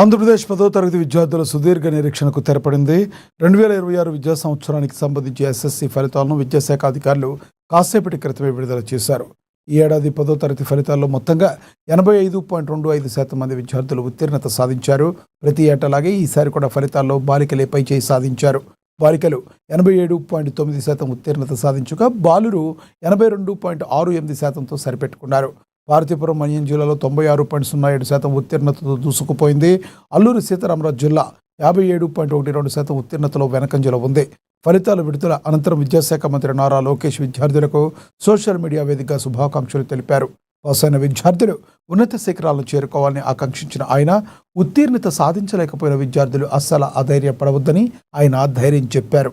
ఆంధ్రప్రదేశ్ 10వ తరగతి విద్యార్థుల సుదీర్ఘ నిరీక్షణకు తెరపడింది. 2026 విద్యా సంవత్సరానికి సంబంధించి ఎస్ఎస్సి ఫలితాలను విద్యాశాఖ అధికారులు కాసేపటి క్రితమే విడుదల చేశారు. ఈ ఏడాది 10వ తరగతి ఫలితాల్లో మొత్తంగా 85.25% మంది విద్యార్థులు ఉత్తీర్ణత సాధించారు. ప్రతి ఏటలాగే ఈసారి కూడా ఫలితాల్లో బాలికలే పైచేయి సాధించారు. బాలికలు 87.9% ఉత్తీర్ణత సాధించగా బాలురు 82.68%తో సరిపెట్టుకున్నారు. పార్వతీపురం మన్యం జిల్లాలో 96.07% ఉత్తీర్ణతతో దూసుకుపోయింది. అల్లూరి సీతారామరాజు జిల్లా 57.12% ఉత్తీర్ణతలో వెనకంజలో ఉంది. ఫలితాల విడుదల అనంతరం విద్యాశాఖ మంత్రి నారా లోకేష్ విద్యార్థులకు సోషల్ మీడియా వేదికగా శుభాకాంక్షలు తెలిపారు. పాస్ అయిన విద్యార్థులు ఉన్నత శిఖరాలను చేరుకోవాలని ఆకాంక్షించిన ఆయన ఉత్తీర్ణత సాధించలేకపోయిన విద్యార్థులు అస్సలు అధైర్యపడవద్దని ఆయన ధైర్యం చెప్పారు.